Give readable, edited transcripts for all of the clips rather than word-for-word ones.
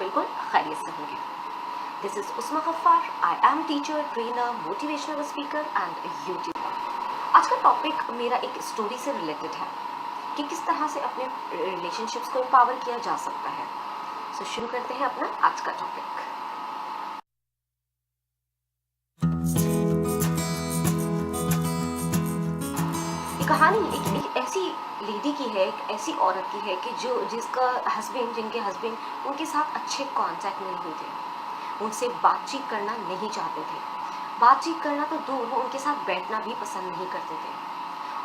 बिल्कुल खैरियत से होंगे। This is Usma Gaffar, I am teacher, trainer, motivational speaker and YouTuber. आज का टॉपिक मेरा एक स्टोरी से रिलेटेड है कि किस तरह से अपने रिलेशनशिप्स को एम्पावर किया जा सकता है। सो शुरू करते हैं अपना आज का टॉपिक। ये कहानी एक ऐसी लेडी की है, एक ऐसी औरत की है कि जिनके हस्बैंड उनके साथ अच्छे कांटेक्ट में नहीं थे, उनसे बातचीत करना नहीं चाहते थे। बातचीत करना तो दूर हो, उनके साथ बैठना भी पसंद नहीं करते थे।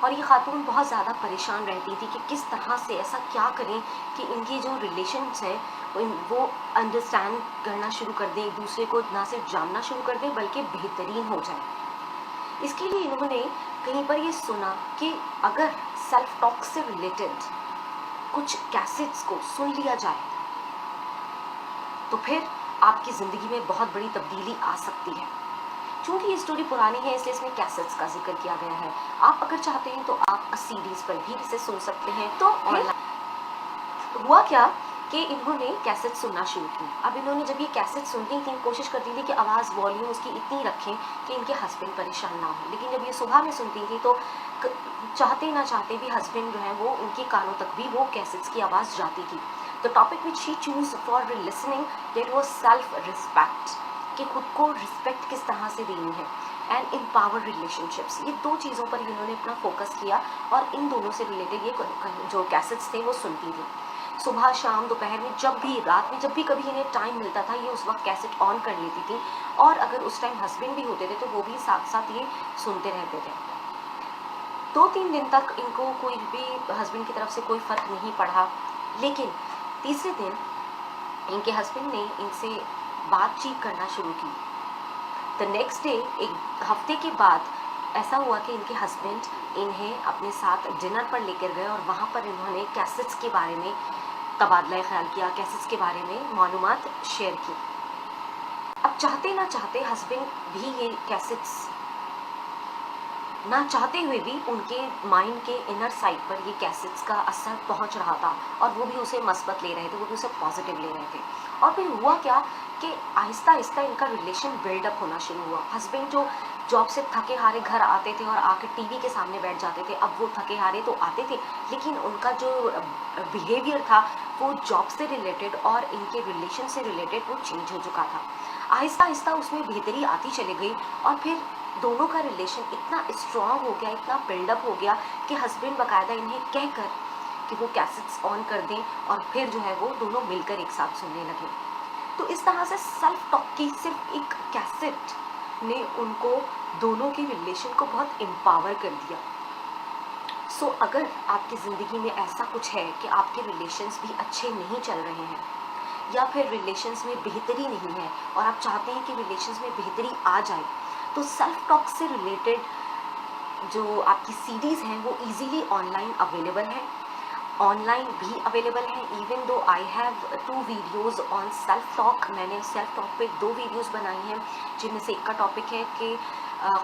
और ये खातून बहुत ज़्यादा परेशान रहती थी कि किस तरह से ऐसा क्या करें कि इनकी जो रिलेशन्स हैं वो अंडरस्टैंड करना शुरू कर दें, एक दूसरे को ना सिर्फ जानना शुरू कर दें बल्कि बेहतरीन हो जाए। इसके लिए इन्होंने कहीं पर ये सुना कि अगर सेल्फ टॉक से रिलेटेड कुछ कैसेट्स को सुन लिया जाए तो फिर आपकी ज़िंदगी में बहुत बड़ी तब्दीली आ सकती है। चूँकि ये स्टोरी पुरानी है इसलिए इसमें कैसेट्स का जिक्र किया गया है। आप अगर चाहते हैं तो आप सीडीज़ पर भी इसे सुन सकते हैं। तो ऑनलाइन हुआ क्या कि इन्होंने कैसेट सुनना शुरू की। अब इन्होंने जब ये कैसेट सुनती थी कोशिश करती थी कि आवाज़ वॉल्यूम उसकी इतनी रखें कि इनके हस्बैंड परेशान ना हो, लेकिन जब ये सुबह में सुनती थी तो चाहते ना चाहते भी हस्बैंड जो है वो उनके कानों तक भी वो कैसेट्स की आवाज़ जाती थी। The topic which she choose for listening that was self respect, कि खुद को रिस्पेक्ट किस तरह से देनी है, एंड एम्पावर रिलेशनशिप्स। ये दो चीज़ों पर इन्होंने अपना फोकस किया और इन दोनों से रिलेटेड ये जो कैसेट्स थे वो सुनती थी। सुबह शाम दोपहर में जब भी रात में जब भी कभी इन्हें टाइम मिलता था ये उस वक्त कैसेट ऑन कर लेती थी, और अगर उस टाइम हस्बैंड भी होते थे तो वो भी साथ साथ ये सुनते रहते थे। 2-3 दिन तक इनको कोई भी हस्बैंड की तरफ से कोई फ़र्क नहीं पड़ा, लेकिन तीसरे दिन इनके हस्बैंड ने इनसे बातचीत करना शुरू की। द नेक्स्ट डे, एक हफ्ते के बाद ऐसा हुआ कि इनके हस्बैंड इन्हें अपने साथ डिनर पर लेकर गए और वहाँ पर इन्होंने कैसेट्स के बारे में तबादला ख्याल किया, कैसेट्स के बारे में मालूमात शेयर की। अब चाहते ना चाहते हस्बैंड भी ये कैसेट्स ना चाहते हुए भी उनके माइंड के इनर साइड पर ये कैसेट्स का असर पहुंच रहा था और वो भी उसे मस्बत ले रहे थे, वो भी उसे पॉजिटिव ले रहे थे। और फिर हुआ क्या कि आहिस्ता आहिस्ता इनका रिलेशन बिल्डअप होना शुरू हुआ। हस्बैंड जो जॉब से थके हारे घर आते थे और आके टीवी के सामने बैठ जाते थे, अब वो थके हारे तो आते थे लेकिन उनका जो बिहेवियर था वो जॉब से रिलेटेड और इनके रिलेशन से रिलेटेड वो चेंज हो चुका था। आहिस्ता आहिस्ता उसमें बेहतरी आती चली गई और फिर दोनों का रिलेशन इतना स्ट्रॉन्ग हो गया, इतना बिल्डअप हो गया कि हस्बैंड बाकायदा इन्हें कहकर कि वो कैसेट्स ऑन कर दें और फिर जो है वो दोनों मिलकर एक साथ सुनने लगे। तो इस तरह से सेल्फ टॉक की सिर्फ एक कैसेट ने उनको दोनों के रिलेशन को बहुत एम्पावर कर दिया। सो अगर आपकी ज़िंदगी में ऐसा कुछ है कि आपके रिलेशंस भी अच्छे नहीं चल रहे हैं या फिर रिलेशंस में बेहतरी नहीं है और आप चाहते हैं कि रिलेशंस में बेहतरी आ जाए, तो सेल्फ टॉक से रिलेटेड जो आपकी सीडीज़ हैं वो इजीली ऑनलाइन अवेलेबल है, ऑनलाइन भी अवेलेबल है। Even though I have 2 videos on self talk. मैंने सेल्फ टॉक पे 2 वीडियोज़ बनाई हैं जिनमें से एक का टॉपिक है कि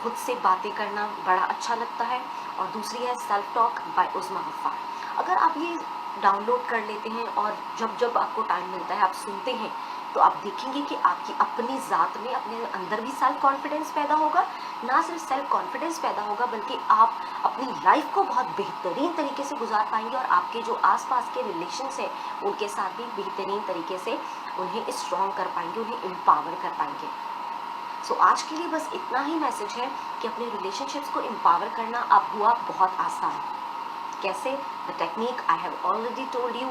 खुद से बातें करना बड़ा अच्छा लगता है और दूसरी है सेल्फ टॉक बाय उस्मा गफ्फार। अगर आप ये डाउनलोड कर लेते हैं और जब जब आपको टाइम मिलता है आप सुनते हैं तो आप देखेंगे कि आपकी अपनी ज़ात में अपने अंदर भी सेल्फ कॉन्फिडेंस पैदा होगा। ना सिर्फ सेल्फ कॉन्फिडेंस पैदा होगा बल्कि आप अपनी लाइफ को बहुत बेहतरीन तरीके से गुजार पाएंगे और आपके जो आसपास के रिलेशंस हैं उनके साथ भी बेहतरीन तरीके से उन्हें स्ट्रॉन्ग कर पाएंगे, उन्हें एम्पावर कर पाएंगे। सो आज के लिए बस इतना ही मैसेज है कि अपने रिलेशनशिप्स को एम्पावर करना अब हुआ बहुत आसान। कैसे? The technique I have already told you.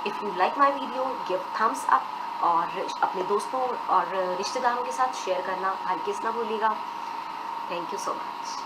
If you like my video give Thums up और अपने दोस्तों और रिश्तेदारों के साथ शेयर करना हरगिज़ ना भूलिएगा। Thank you so much.